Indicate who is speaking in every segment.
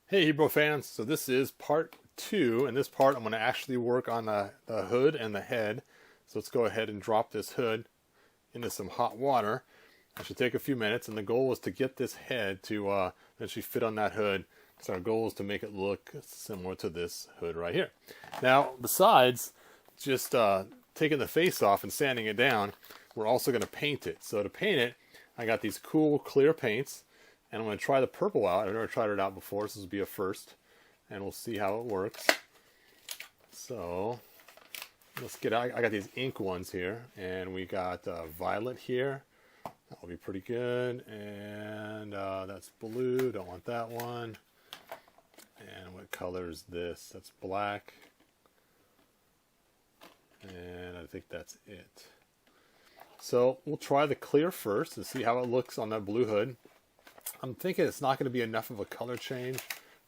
Speaker 1: Hey Hebrew fans, so this is part 2. In this part I'm going to actually work on the hood and the head. So let's go ahead and drop this hood into some hot water. It should take a few minutes, and the goal is to get this head to eventually fit on that hood. So our goal is to make it look similar to this hood right here. Now, besides just taking the face off and sanding it down, we're also going to paint it. So to paint it, I got these cool clear paints. And I'm going to try the purple out. I've never tried it out before, so this will be a first. And we'll see how it works. So, let's get out. I got these ink ones here. And we got violet here. That will be pretty good. And that's blue. Don't want that one. And what color is this? That's black. And I think that's it. So, we'll try the clear first and see how it looks on that blue hood. I'm thinking it's not going to be enough of a color change.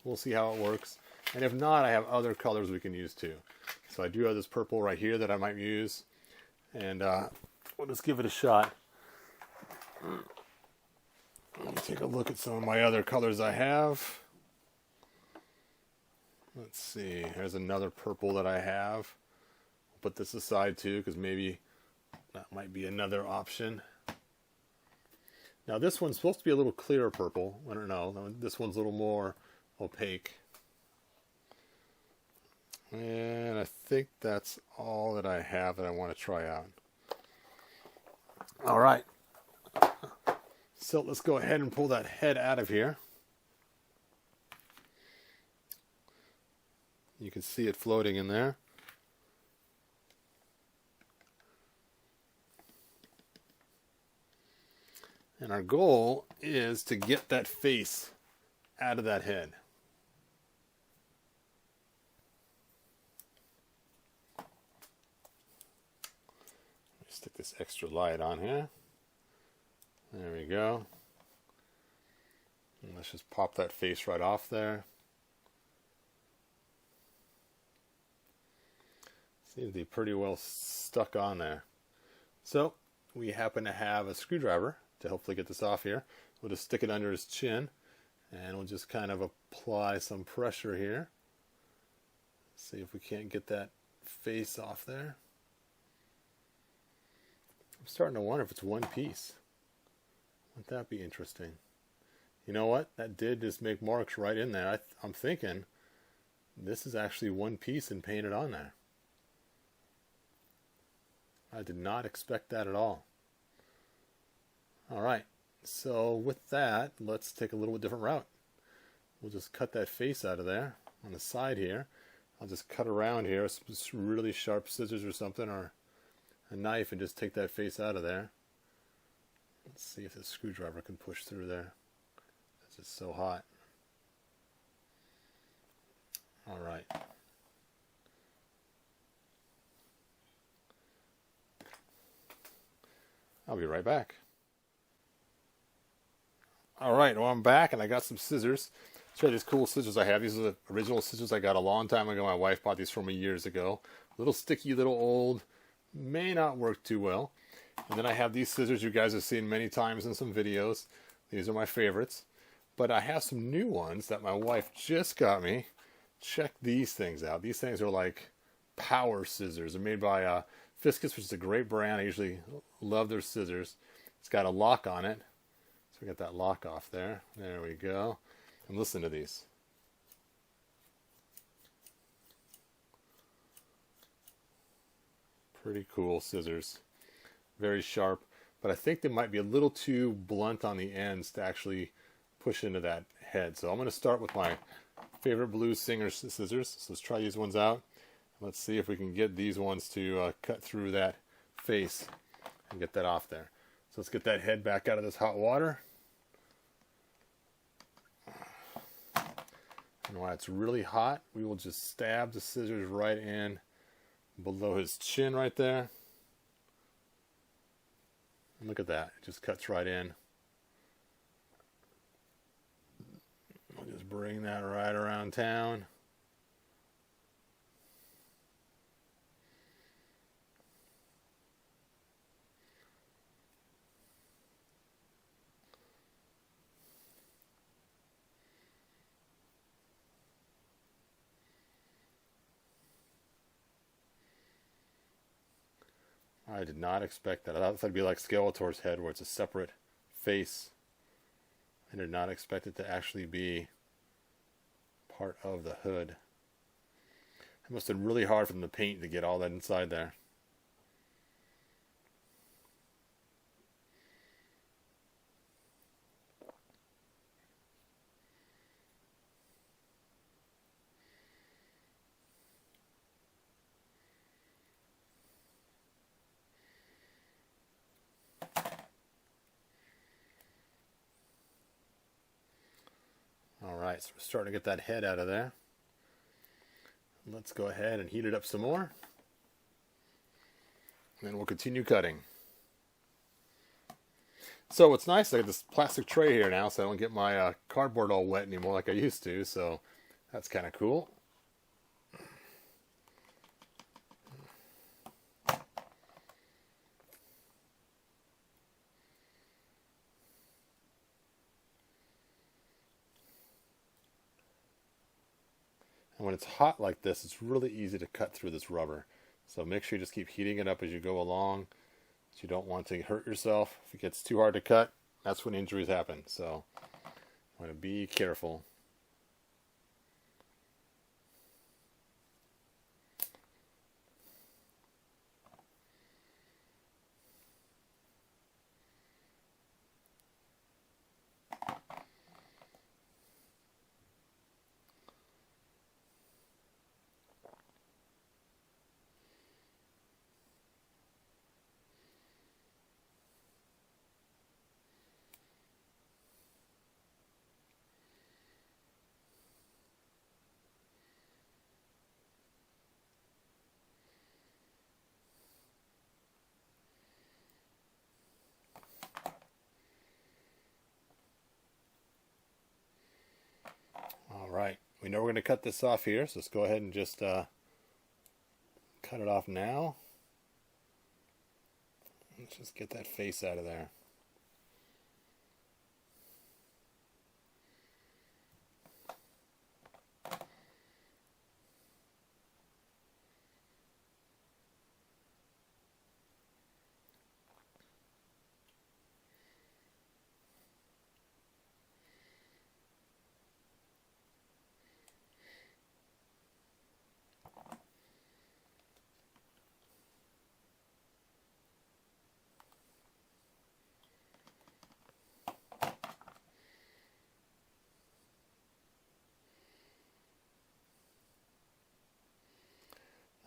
Speaker 1: We'll see how it works. And if not, I have other colors we can use too. So I do have this purple right here that I might use. And we'll just give it a shot. Let me take a look at some of my other colors I have. Let's see. Here's another purple that I have. I'll put this aside too, because maybe that might be another option. Now this one's supposed to be a little clearer purple. I don't know. This one's a little more opaque. And I think that's all that I have that I want to try out. All right. So let's go ahead and pull that head out of here. You can see it floating in there. And our goal is to get that face out of that head. Stick this extra light on here. There we go. And let's just pop that face right off there. Seems to be pretty well stuck on there. So we happen to have a screwdriver to hopefully get this off here. We'll just stick it under his chin, and we'll just kind of apply some pressure here. See if we can't get that face off there. I'm starting to wonder if it's one piece. Wouldn't that be interesting? You know what? That did just make marks right in there. I'm thinking this is actually one piece and painted on there. I did not expect that at all. All right, so with that, let's take a little bit different route. We'll just cut that face out of there on the side here. I'll just cut around here with some really sharp scissors or something, or a knife, and just take that face out of there. Let's see if the screwdriver can push through there. It's just so hot. All right. I'll be right back. Alright, well I'm back and I got some scissors. Let's try these cool scissors I have. These are the original scissors I got a long time ago. My wife bought these for me years ago. A little sticky, little old. May not work too well. And then I have these scissors you guys have seen many times in some videos. These are my favorites. But I have some new ones that my wife just got me. Check these things out. These things are like power scissors. They're made by Fiskus, which is a great brand. I usually love their scissors. It's got a lock on it. We got that lock off there. There we go. And listen to these. Pretty cool scissors. Very sharp. But I think they might be a little too blunt on the ends to actually push into that head. So I'm going to start with my favorite blues Singer scissors. So let's try these ones out. Let's see if we can get these ones to cut through that face and get that off there. So let's get that head back out of this hot water. And while it's really hot, we will just stab the scissors right in below his chin right there. And look at that. It just cuts right in. We'll just bring that right around town. I did not expect that. I thought it'd be like Skeletor's head where it's a separate face. I did not expect it to actually be part of the hood. It must have been really hard for them to paint to get all that inside there. Alright, so we're starting to get that head out of there. Let's go ahead and heat it up some more. And then we'll continue cutting. So it's nice, I got this plastic tray here now, so I don't get my cardboard all wet anymore like I used to, so that's kind of cool. And when it's hot like this, it's really easy to cut through this rubber. So make sure you just keep heating it up as you go along. You don't want to hurt yourself. If it gets too hard to cut, that's when injuries happen. So you want to be careful. Alright, we know we're going to cut this off here, so let's go ahead and just cut it off now. Let's just get that face out of there.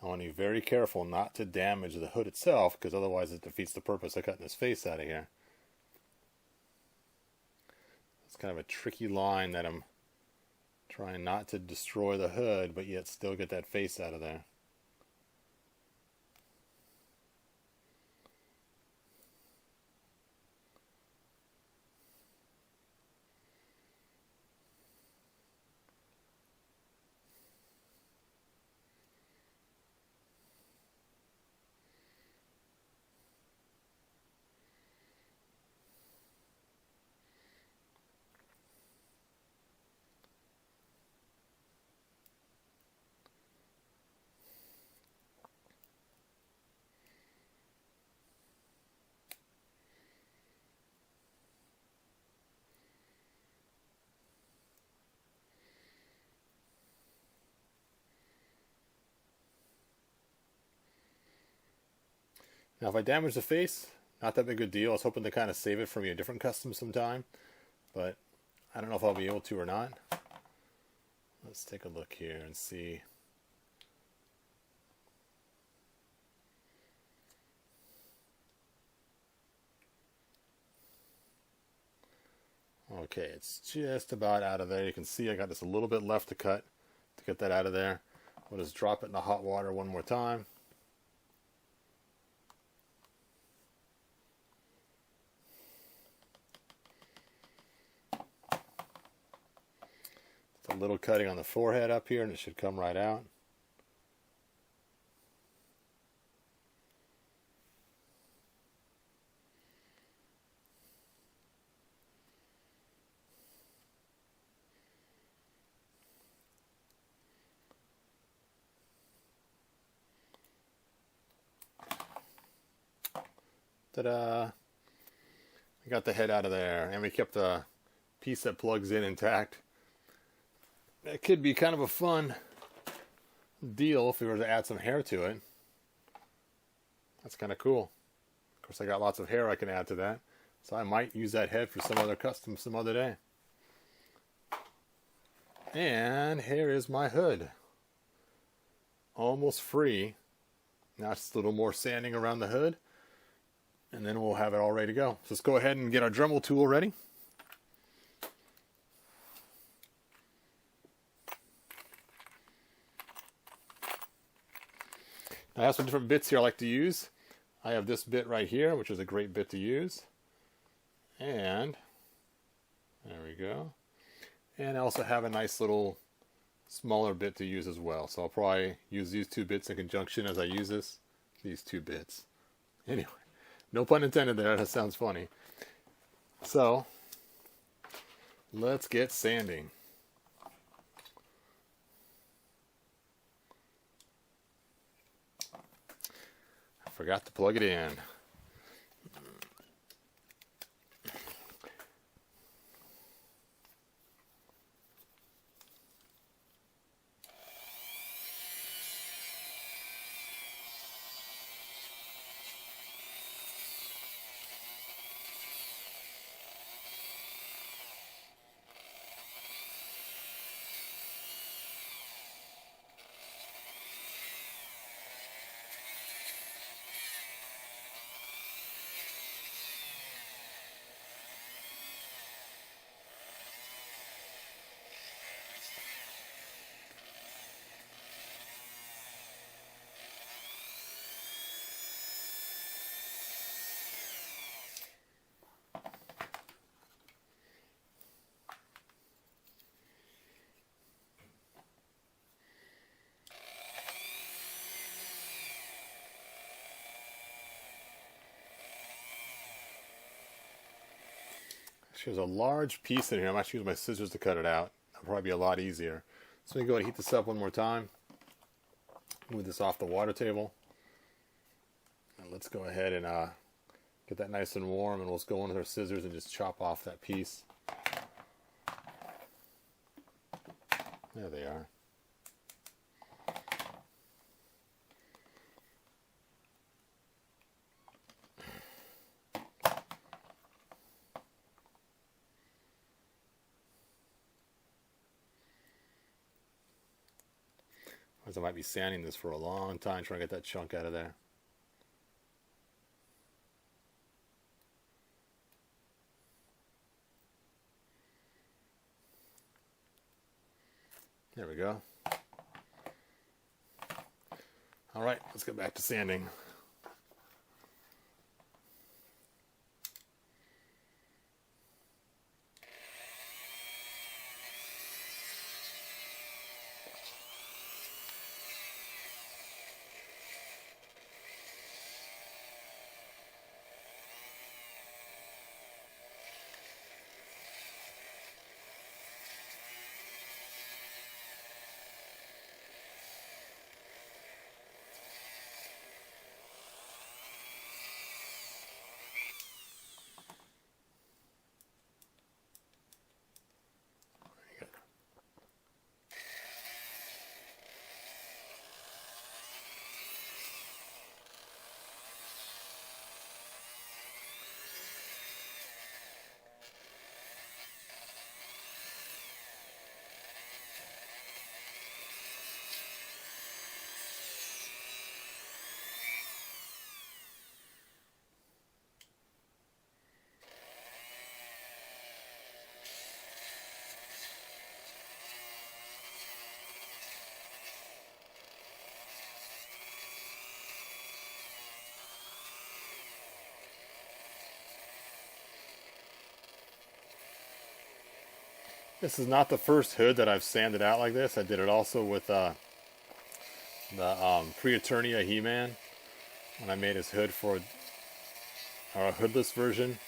Speaker 1: I want to be very careful not to damage the hood itself, because otherwise it defeats the purpose of cutting his face out of here. It's kind of a tricky line that I'm trying not to destroy the hood, but yet still get that face out of there. Now if I damage the face, not that big a deal. I was hoping to kind of save it for me a different custom sometime, but I don't know if I'll be able to or not. Let's take a look here and see. Okay, it's just about out of there. You can see I got just a little bit left to cut to get that out of there. I'll just drop it in the hot water one more time. Just a little cutting on the forehead up here and it should come right out. Ta-da! We got the head out of there, and we kept the piece that plugs in intact. That could be kind of a fun deal if we were to add some hair to it. That's kind of cool. Of course, I got lots of hair I can add to that, so I might use that head for some other custom some other day. And here is my hood. Almost free. Now it's just a little more sanding around the hood, and then we'll have it all ready to go. So let's go ahead and get our Dremel tool ready. I have some different bits here I like to use. I have this bit right here, which is a great bit to use. And there we go. And I also have a nice little smaller bit to use as well. So I'll probably use these two bits in conjunction as I use this. These two bits. Anyway, no pun intended there. That sounds funny. So let's get sanding. I forgot to plug it in. There's a large piece in here. I'm actually using my scissors to cut it out. That'll probably be a lot easier. So let me go ahead and heat this up one more time. Move this off the water table. And let's go ahead and get that nice and warm, and we'll just go in with our scissors and just chop off that piece. There they are. I might be sanding this for a long time, trying to get that chunk out of there. There we go. All right, let's get back to sanding. This is not the first hood that I've sanded out like this. I did it also with the Pre-Eternia He-Man when I made his hood for our hoodless version.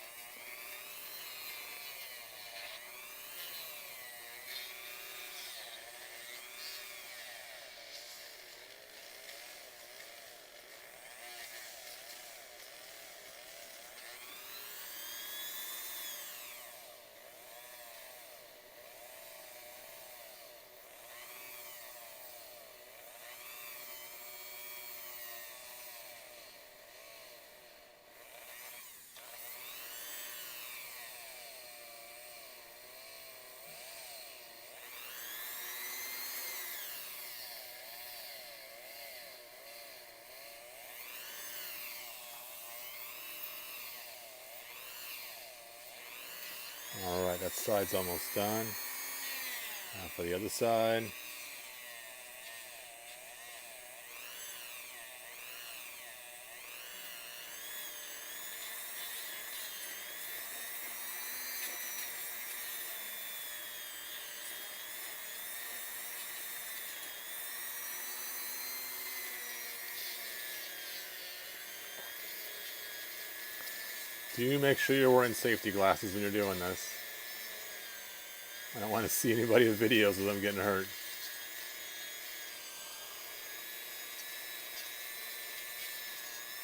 Speaker 1: side's almost done. Now for the other side. Do make sure you're wearing safety glasses when you're doing this. I don't want to see anybody with videos of them getting hurt.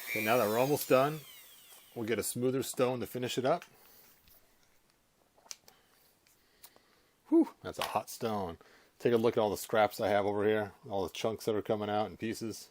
Speaker 1: Okay, now that we're almost done, we'll get a smoother stone to finish it up. Whew, that's a hot stone. Take a look at all the scraps I have over here, all the chunks that are coming out in pieces.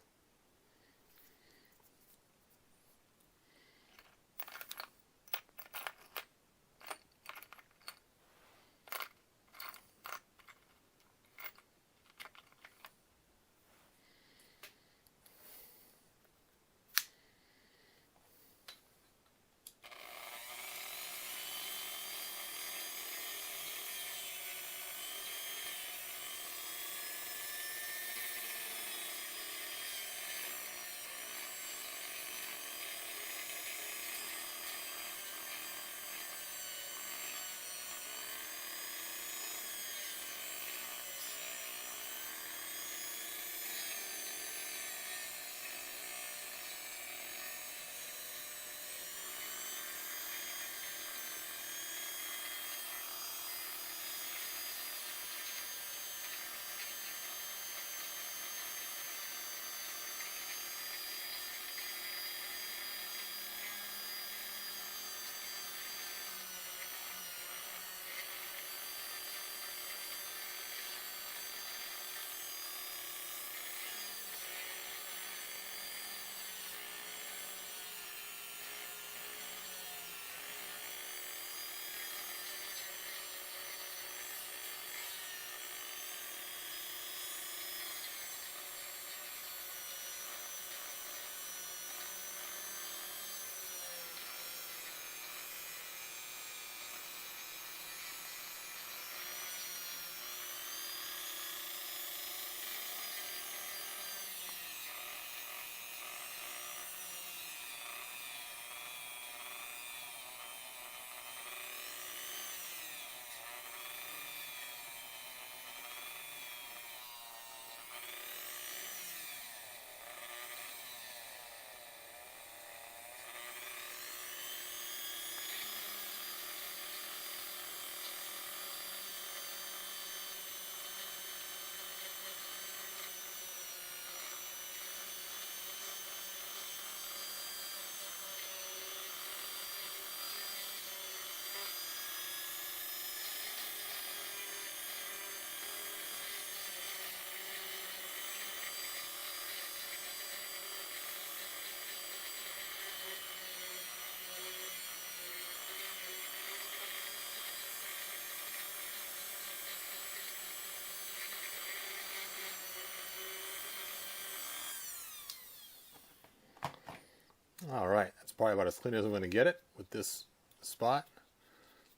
Speaker 1: Alright, that's probably about as clean as I'm going to get it with this spot.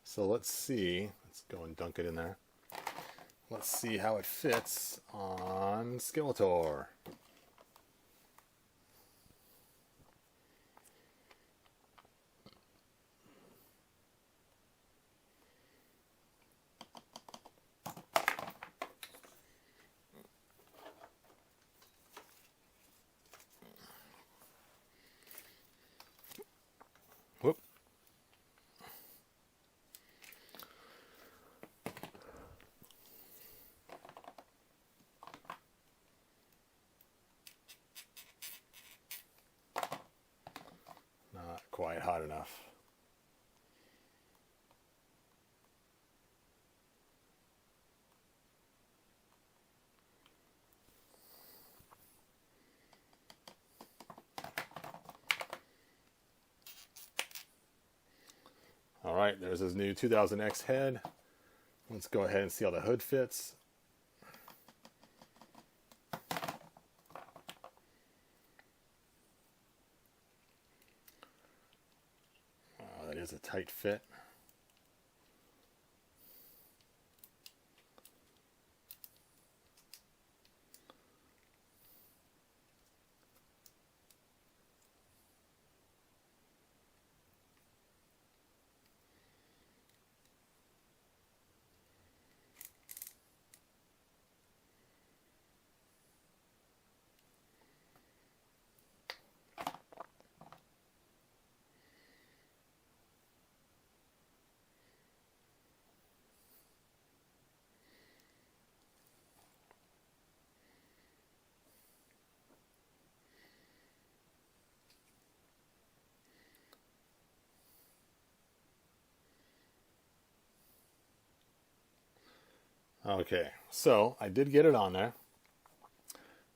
Speaker 1: So let's see. Let's go and dunk it in there. Let's see how it fits on Skeletor. Whoop. Not quite hot enough. Alright, there's his new 2000X head. Let's go ahead and see how the hood fits. That is a tight fit. Okay, so I did get it on there,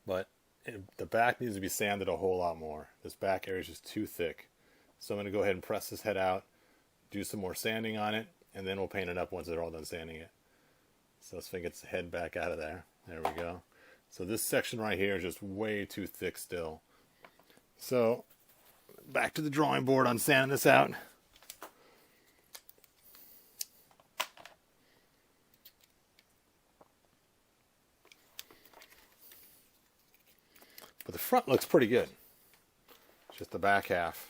Speaker 1: but the back needs to be sanded a whole lot more. This back area is just too thick. So I'm going to go ahead and press this head out, do some more sanding on it, and then we'll paint it up once they're all done sanding it. So let's get the head back out of there. There we go. So this section right here is just way too thick still. So back to the drawing board on sanding this out. But the front looks pretty good. Just the back half.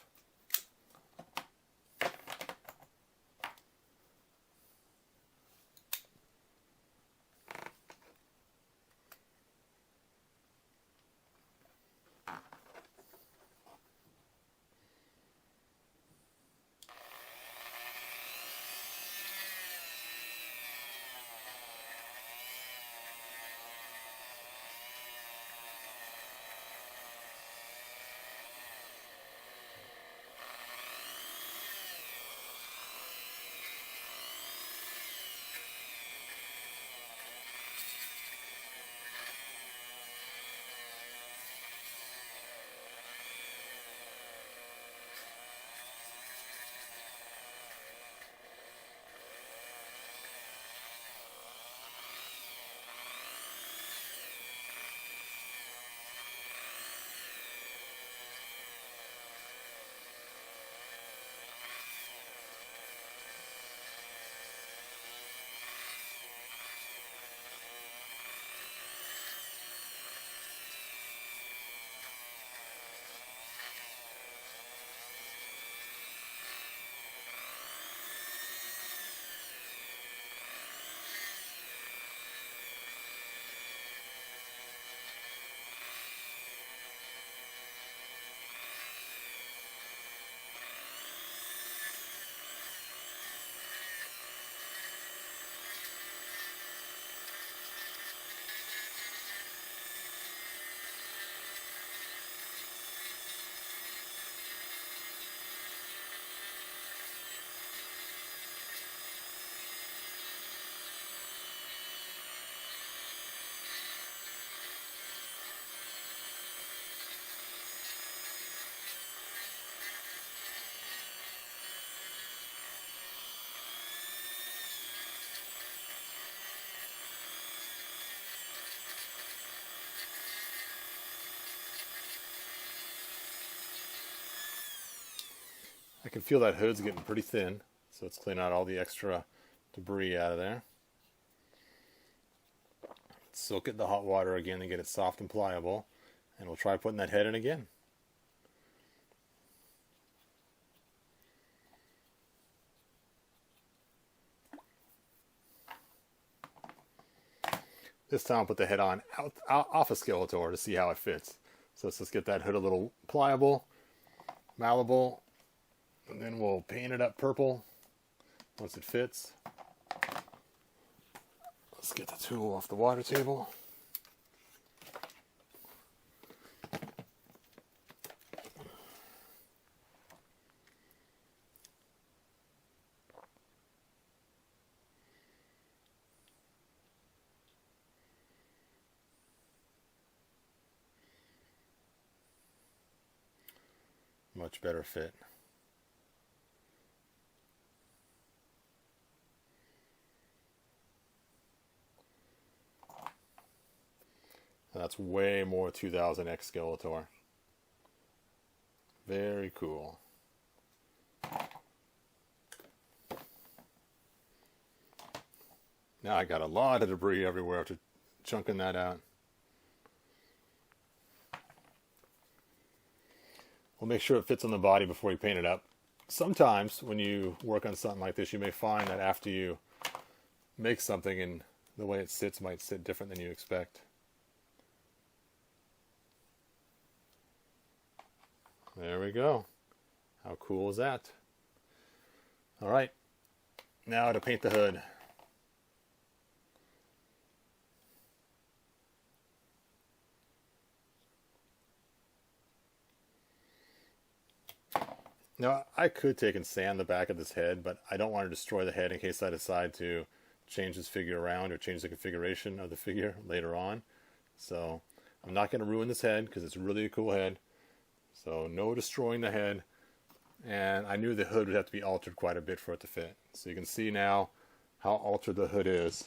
Speaker 1: I can feel that hood's getting pretty thin, so let's clean out all the extra debris out of there. Soak it in the hot water again and get it soft and pliable, and we'll try putting that head in again. This time I'll put the head on off of Skeletor to see how it fits. So let's just get that hood a little pliable, malleable, and then we'll paint it up purple once it fits. Let's get the tool off the water table. Much better fit. That's way more 2000X Skeletor. Very cool. Now I got a lot of debris everywhere after chunking that out. We'll make sure it fits on the body before you paint it up. Sometimes when you work on something like this, you may find that after you make something and the way it sits might sit different than you expect. There we go. How cool is that? All right, now to paint the hood. Now, I could take and sand the back of this head, but I don't want to destroy the head in case I decide to change this figure around or change the configuration of the figure later on. So I'm not going to ruin this head because it's really a cool head. So no destroying the head. And I knew the hood would have to be altered quite a bit for it to fit. So you can see now how altered the hood is.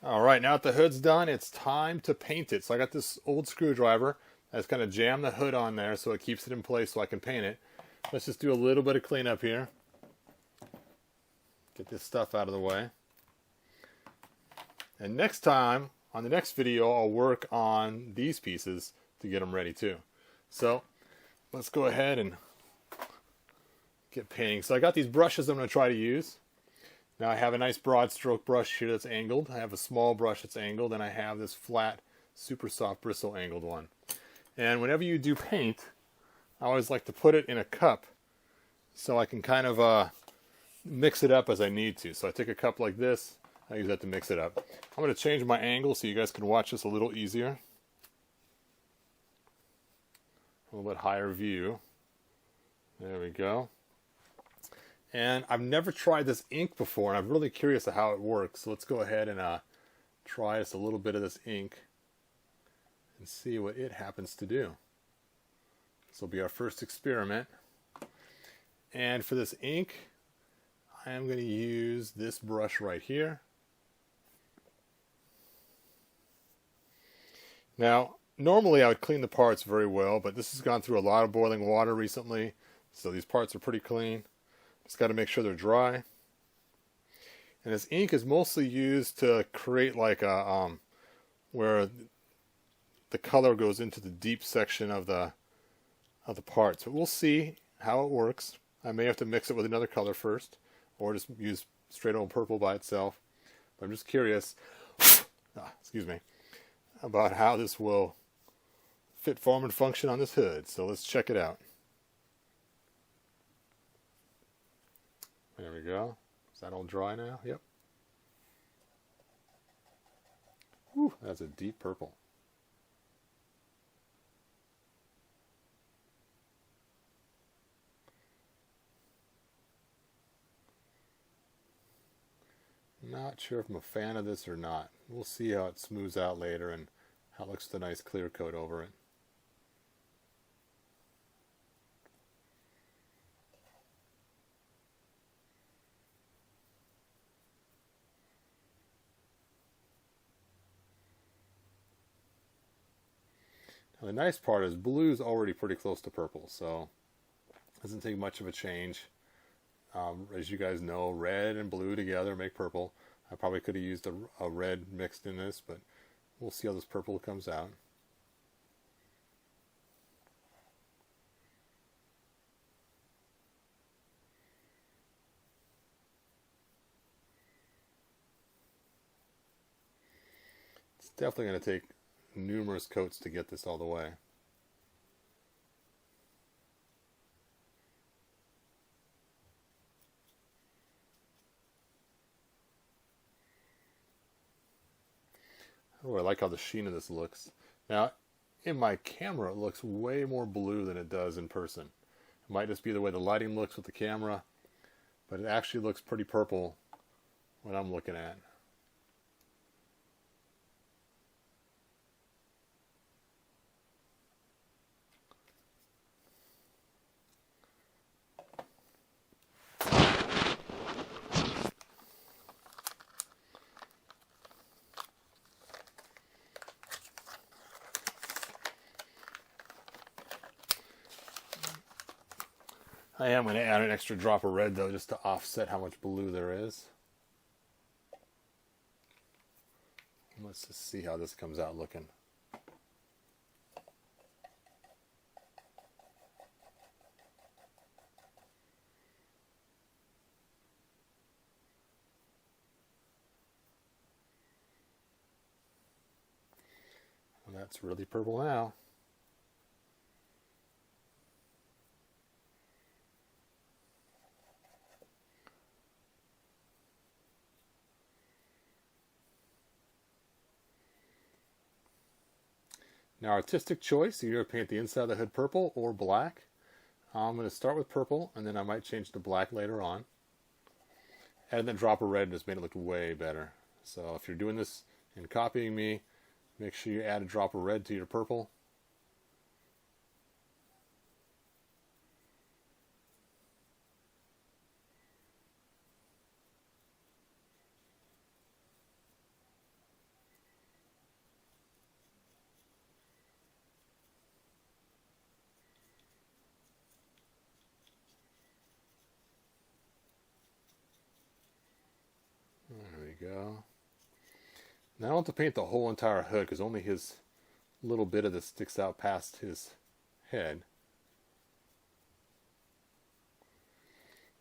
Speaker 1: Alright, now that the hood's done, it's time to paint it. So I got this old screwdriver that's going to jam the hood on there so it keeps it in place so I can paint it. Let's just do a little bit of cleanup here. Get this stuff out of the way. And next time, on the next video, I'll work on these pieces to get them ready too. So let's go ahead and get painting. So I got these brushes I'm going to try to use. Now I have a nice broad stroke brush here that's angled. I have a small brush that's angled, and I have this flat, super soft bristle angled one. And whenever you do paint, I always like to put it in a cup so I can kind of mix it up as I need to. So I take a cup like this, I use that to mix it up. I'm going to change my angle so you guys can watch this a little easier. A little bit higher view. There we go. And I've never tried this ink before, and I'm really curious of how it works. So let's go ahead and try just a little bit of this ink and see what it happens to do. This will be our first experiment. And for this ink, I am going to use this brush right here. Now, normally I would clean the parts very well, but this has gone through a lot of boiling water recently, so these parts are pretty clean. Just got to make sure they're dry. And this ink is mostly used to create like a where the color goes into the deep section of the part. So we'll see how it works. I may have to mix it with another color first, or just use straight old purple by itself. But I'm just curious, excuse me, about how this will fit, form, and function on this hood. So let's check it out. There we go. Is that all dry now? Yep. Whew, that's a deep purple. Not sure if I'm a fan of this or not. We'll see how it smooths out later and how it looks with a nice clear coat over it. Now the nice part is blue is already pretty close to purple, so it doesn't take much of a change. As you guys know, red and blue together make purple. I probably could have used a red mixed in this, but we'll see how this purple comes out. It's definitely going to take numerous coats to get this all the way. Oh, I like how the sheen of this looks. Now, in my camera, it looks way more blue than it does in person. It might just be the way the lighting looks with the camera, but it actually looks pretty purple when I'm looking at. I am going to add an extra drop of red though, just to offset how much blue there is. Let's just see how this comes out looking. Well, that's really purple now. Now, artistic choice, you either paint the inside of the hood purple or black. I'm going to start with purple, and then I might change to black later on. And then drop of red just made it look way better. So if you're doing this and copying me, make sure you add a drop of red to your purple. There we go. Now I don't have to paint the whole entire hood because only his little bit of this sticks out past his head.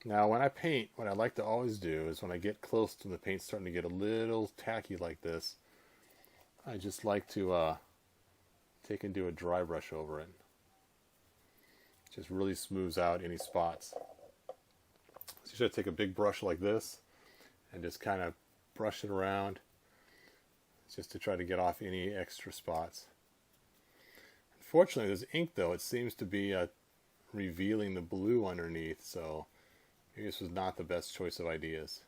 Speaker 1: Now when I paint, what I like to always do is when I get close to the paint starting to get a little tacky like this, I just like to take and do a dry brush over it. Just really smooths out any spots. So you should take a big brush like this and just kind of brush it around just to try to get off any extra spots. Unfortunately, this ink though, it seems to be revealing the blue underneath, so maybe this was not the best choice of ideas.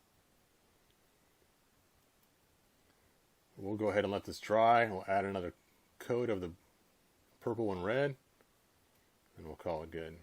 Speaker 1: We'll go ahead and let this dry. We'll add another coat of the purple and red, and we'll call it good.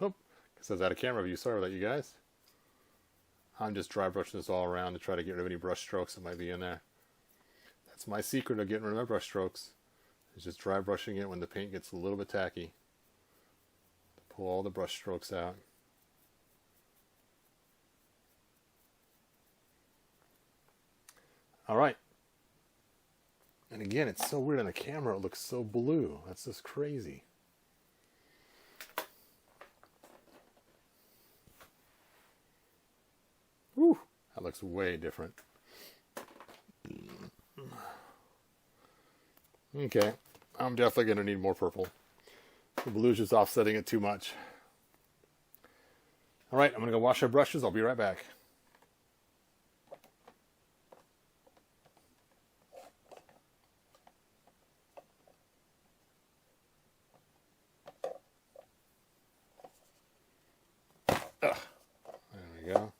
Speaker 1: Oh, guess I was out of camera view. Sorry about that, you guys. I'm just dry brushing this all around to try to get rid of any brush strokes that might be in there. That's my secret of getting rid of my brush strokes. Is just dry brushing it when the paint gets a little bit tacky. Pull all the brush strokes out. Alright. And again, it's so weird on the camera, it looks so blue. That's just crazy. Whew, that looks way different. Okay, I'm definitely going to need more purple. The blue's just offsetting it too much. Alright, I'm going to go wash our brushes. I'll be right back. There we go.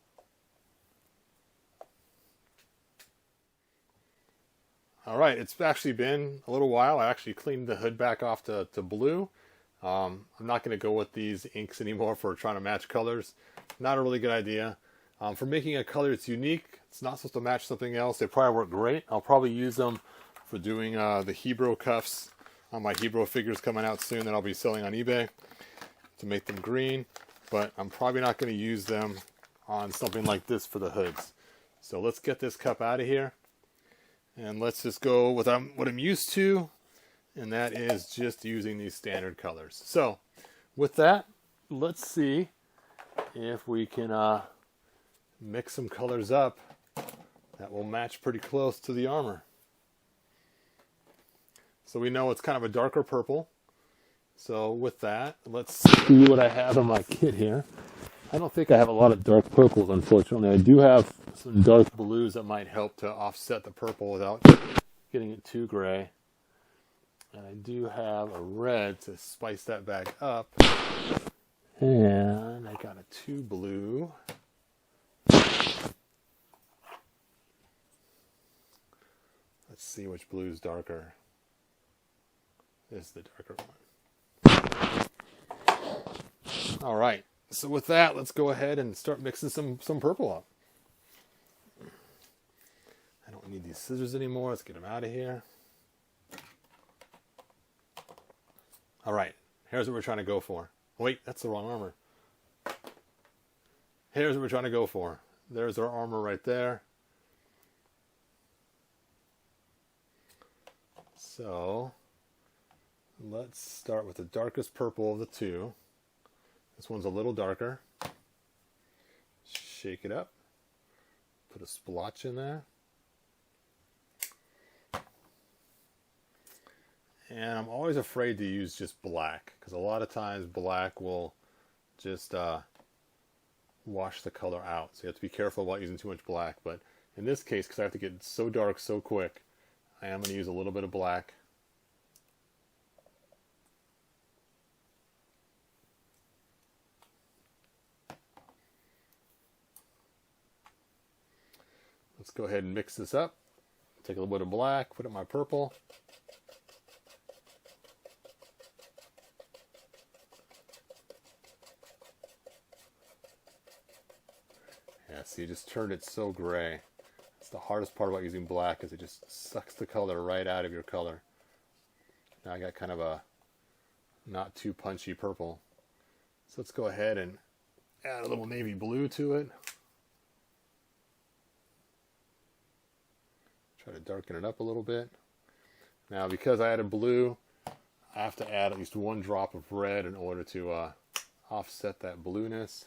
Speaker 1: Alright, it's actually been a little while. I actually cleaned the hood back off to blue. I'm not going to go with these inks anymore for trying to match colors. Not a really good idea. For making a color that's unique, it's not supposed to match something else. They probably work great. I'll probably use them for doing the Hebrew cuffs on my Hebrew figures coming out soon that I'll be selling on eBay to make them green. But I'm probably not going to use them on something like this for the hoods. So let's get this cup out of here. And let's just go with what I'm used to, and that is just using these standard colors. So with that, let's see if we can mix some colors up that will match pretty close to the armor. So we know it's kind of a darker purple. So with that, let's see what I have in my kit here. I don't think I have a lot of dark purples, unfortunately. I do have some dark blues that might help to offset the purple without getting it too gray. And I do have a red to spice that back up. And I got a 2 blue. Let's see which blue is darker. This is the darker one. All right. So with that, let's go ahead and start mixing some purple up. I don't need these scissors anymore. Let's get them out of here. All right, here's what we're trying to go for. Wait, that's the wrong armor. Here's what we're trying to go for. There's our armor right there. So Let's start with the darkest purple of the two. This one's a little darker. Shake it up. Put a splotch in there. And I'm always afraid to use just black, because a lot of times black will just wash the color out. So you have to be careful about using too much black. But in this case, because I have to get so dark so quick, I am going to use a little bit of black. Let's go ahead and mix this up. Take a little bit of black, put it in my purple. Yeah, see, it just turned it so gray. It's the hardest part about using black, is it just sucks the color right out of your color. Now I got kind of a not too punchy purple. So let's go ahead and add a little navy blue to it. Try to darken it up a little bit. Now, because I added blue, I have to add at least one drop of red in order to offset that blueness.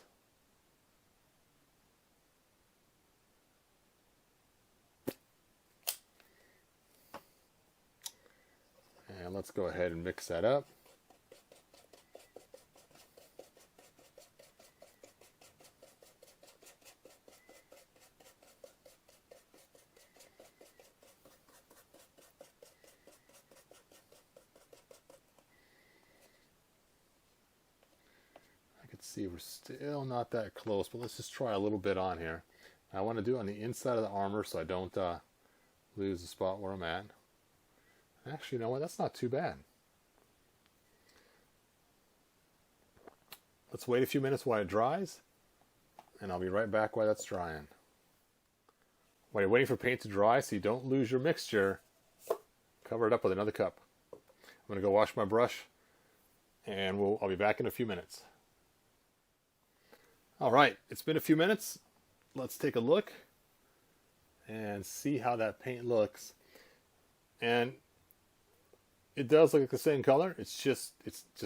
Speaker 1: And let's go ahead and mix that up. See, we're still not that close, but let's just try a little bit on here. I want to do it on the inside of the armor so I don't lose the spot where I'm at. Actually, you know what? That's not too bad. Let's wait a few minutes while it dries, and I'll be right back while that's drying. While you're waiting for paint to dry, so you don't lose your mixture, cover it up with another cup. I'm going to go wash my brush, and I'll be back in a few minutes. All right, it's been a few minutes. Let's take a look and see how that paint looks. And it does look like the same color. It's just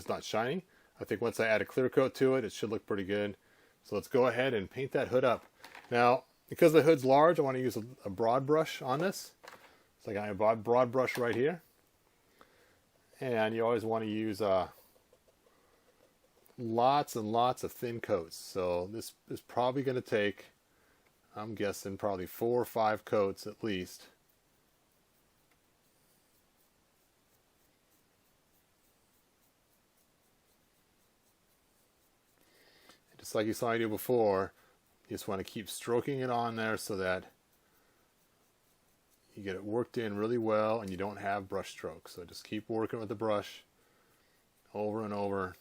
Speaker 1: not shiny. I think once I add a clear coat to it, it should look pretty good. So let's go ahead and paint that hood up. Now, because the hood's large, I want to use a broad brush on this. So I got a broad brush right here. And you always want to use lots and lots of thin coats. So this is probably going to take, I'm guessing, probably 4 or 5 coats at least. And just like you saw me do before, you just want to keep stroking it on there so that you get it worked in really well and you don't have brush strokes. So just keep working with the brush over and over.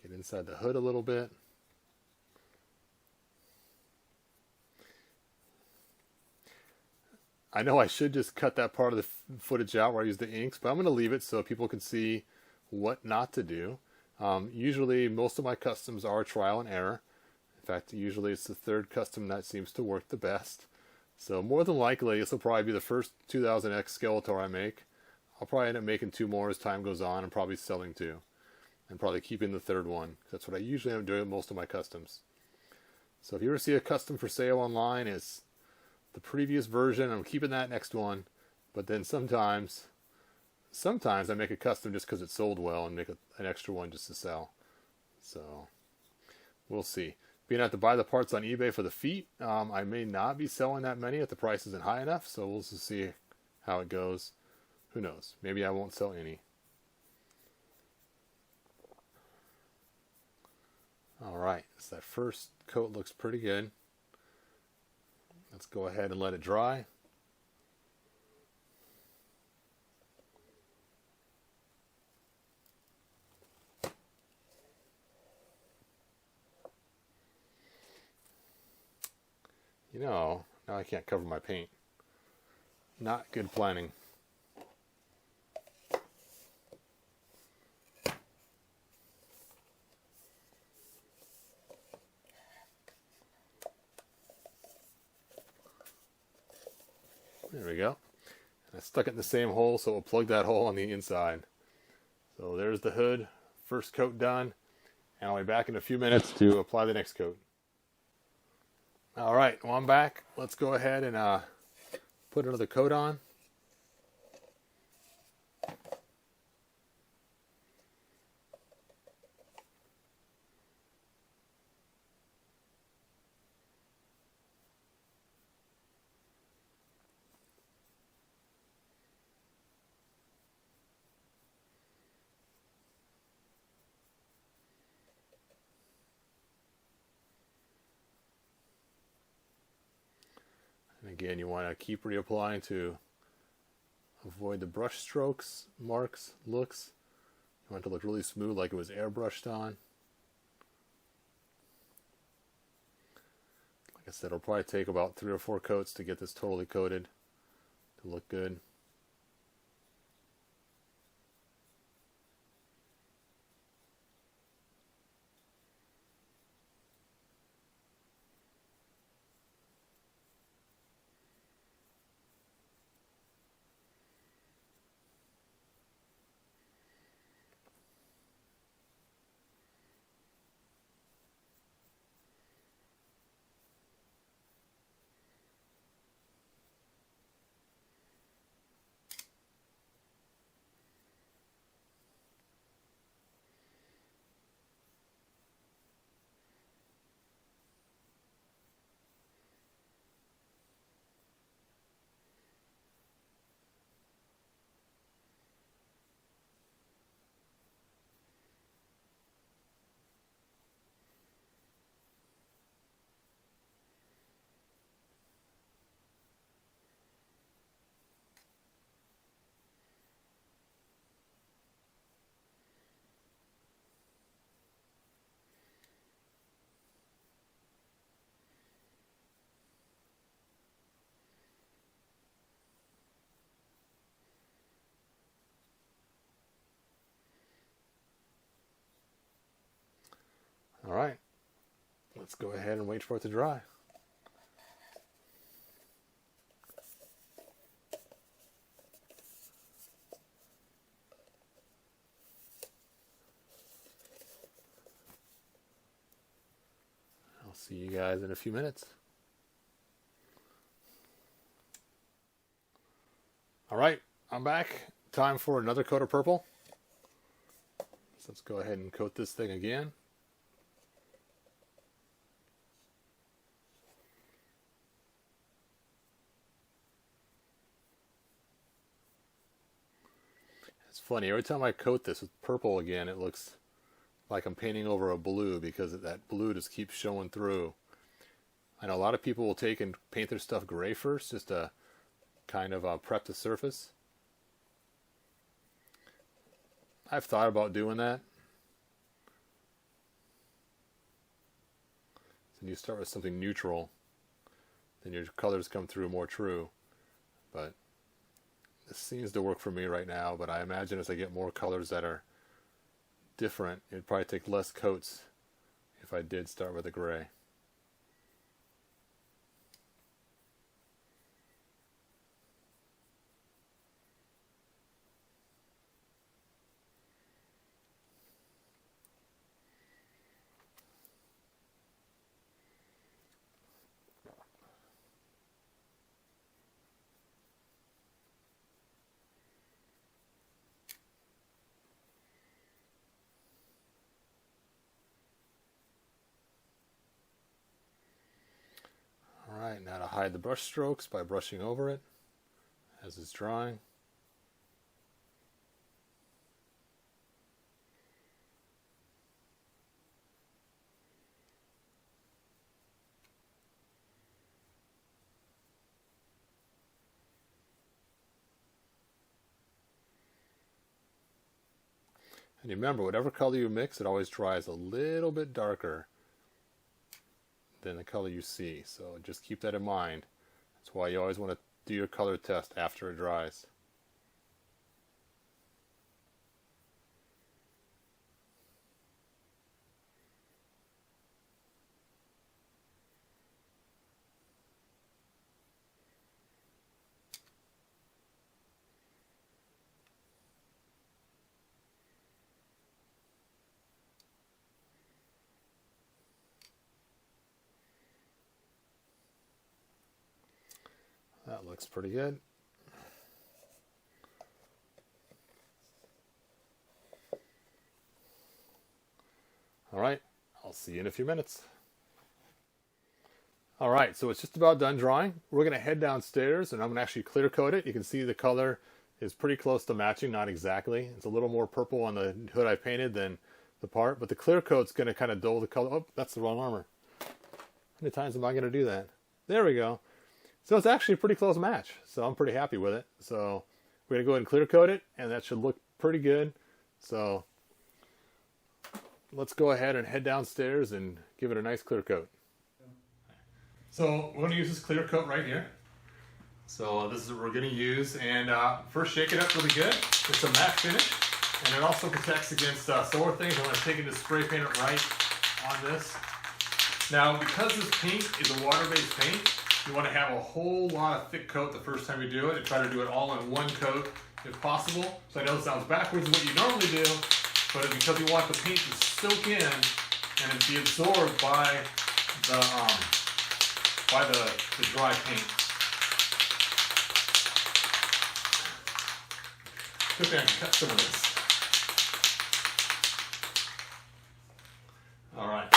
Speaker 1: Get inside the hood a little bit. I know I should just cut that part of the footage out where I use the inks, but I'm going to leave it so people can see what not to do. Usually most of my customs are trial and error. In fact, usually it's the third custom that seems to work the best. So more than likely, this will probably be the first 2000X Skeletor I make. I'll probably end up making 2 more as time goes on and probably selling 2. And probably keeping the third one. That's what I usually end up doing with most of my customs. So if you ever see a custom for sale online, it's the previous version. I'm keeping that next one. But then sometimes I make a custom just because it sold well and make an extra one just to sell. So we'll see. Being I have to buy the parts on eBay for the feet, I may not be selling that many if the price isn't high enough. So we'll just see how it goes. Who knows? Maybe I won't sell any. Alright, so that first coat looks pretty good. Let's go ahead and let it dry. You know, now I can't cover my paint. Not good planning. There we go. I stuck it in the same hole, so it will plug that hole on the inside. So there's the hood, first coat done, and I'll be back in a few minutes to apply the next coat. Alright, well I'm back. Let's go ahead and put another coat on. And again, you want to keep reapplying to avoid the brush strokes, marks, looks. You want it to look really smooth, like it was airbrushed on. Like I said, it'll probably take about 3 or 4 coats to get this totally coated to look good. Alright, let's go ahead and wait for it to dry. I'll see you guys in a few minutes. Alright, I'm back. Time for another coat of purple. So let's go ahead and coat this thing again. It's funny, every time I coat this with purple again, it looks like I'm painting over a blue because that blue just keeps showing through. I know a lot of people will take and paint their stuff gray first, just to kind of prep the surface. I've thought about doing that. So you start with something neutral, then your colors come through more true. But this seems to work for me right now, but I imagine as I get more colors that are different, it'd probably take less coats if I did start with a gray. Alright, now to hide the brush strokes by brushing over it as it's drying. And remember, whatever color you mix, it always dries a little bit darker than the color you see. So just keep that in mind. That's why you always want to do your color test after it dries. That looks pretty good. All right, I'll see you in a few minutes. All right, so it's just about done drying. We're going to head downstairs and I'm going to actually clear coat it. You can see the color is pretty close to matching, not exactly. It's a little more purple on the hood I painted than the part, but the clear coat's going to kind of dull the color. Oh, that's the wrong armor. How many times am I going to do that? There we go. So it's actually a pretty close match, so I'm pretty happy with it. So we're going to go ahead and clear coat it, and that should look pretty good. So let's go ahead and head downstairs and give it a nice clear coat. So we're going to use this clear coat right here. So this is what we're going to use, and first shake it up really good. It's a matte finish, and it also protects against solar things. I'm going to take it and spray paint it right on this. Now, because this paint is a water-based paint, you want to have a whole lot of thick coat the first time you do it, and try to do it all in one coat if possible. So I know it sounds backwards what you normally do, but because you want the paint to soak in and be absorbed by the dry paint. Quickly, I can cut some of this. All right.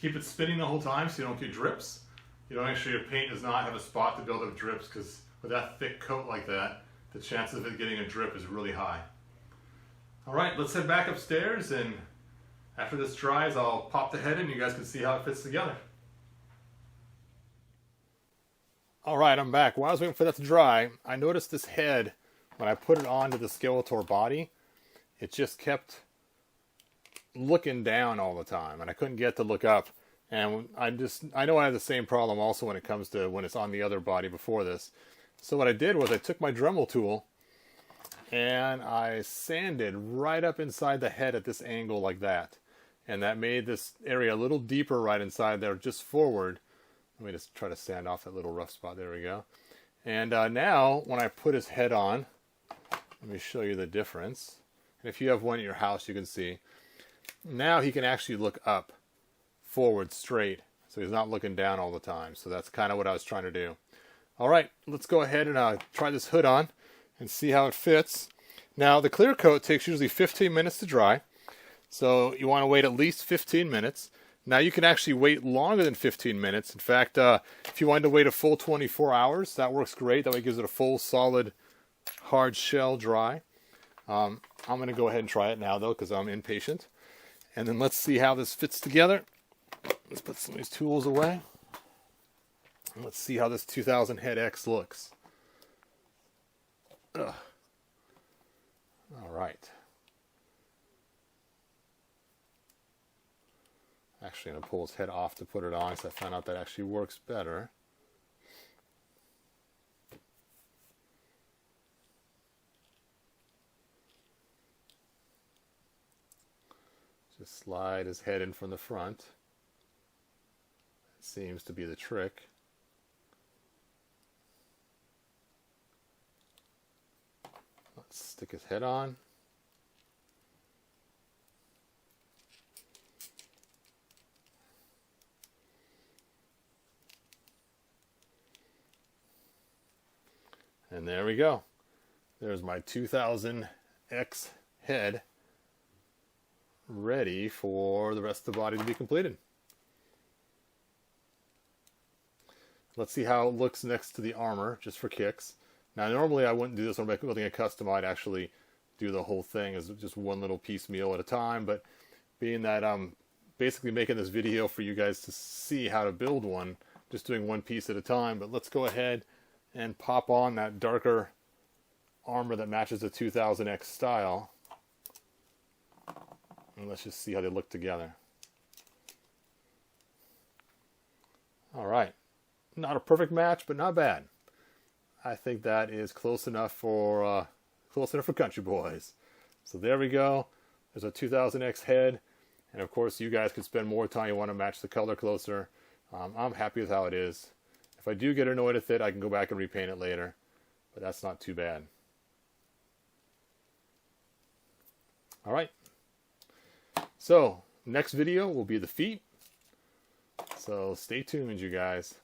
Speaker 1: Keep it spinning the whole time so you don't get drips. You don't actually, your paint does not have a spot to build up drips, because with that thick coat like that, the chance of it getting a drip is really high. All right, let's head back upstairs, and after this dries, I'll pop the head in and you guys can see how it fits together. All right, I'm back. While I was waiting for that to dry, I noticed this head, when I put it onto the Skeletor body, it just kept looking down all the time, and I couldn't get to look up. And I know I have the same problem also when it comes to when it's on the other body before this. So what I did was I took my Dremel tool and I sanded right up inside the head at this angle like that, and that made this area a little deeper right inside there, just forward. Let me just try to sand off that little rough spot. There we go. And now when I put his head on, let me show you the difference. And if you have one at your house, you can see. Now he can actually look up, forward, straight, so he's not looking down all the time. So that's kind of what I was trying to do. All right, let's go ahead and try this hood on and see how it fits. Now, the clear coat takes usually 15 minutes to dry, so you want to wait at least 15 minutes. Now, you can actually wait longer than 15 minutes. In fact, if you wanted to wait a full 24 hours, that works great. That way it gives it a full, solid, hard shell dry. I'm going to go ahead and try it now, though, because I'm impatient. And then let's see how this fits together. Let's put some of these tools away. And let's see how this 2000 Head X looks. Ugh. All right. Actually, I'm going to pull his head off to put it on, because I found out that actually works better. Just slide his head in from the front. That seems to be the trick. Let's stick his head on. And there we go. There's my 2000X head, ready for the rest of the body to be completed. Let's see how it looks next to the armor, just for kicks. Now, normally I wouldn't do this when I'm building a custom. I'd actually do the whole thing as just one little piecemeal at a time, but being that I'm basically making this video for you guys to see how to build one, just doing one piece at a time. But let's go ahead and pop on that darker armor that matches the 2000X style. And let's just see how they look together. All right. Not a perfect match, but not bad. I think that is close enough for country boys. So there we go. There's a 2000X head. And of course, you guys could spend more time. You want to match the color closer. I'm happy with how it is. If I do get annoyed with it, I can go back and repaint it later. But that's not too bad. All right. So next video will be the feet. So stay tuned, you guys.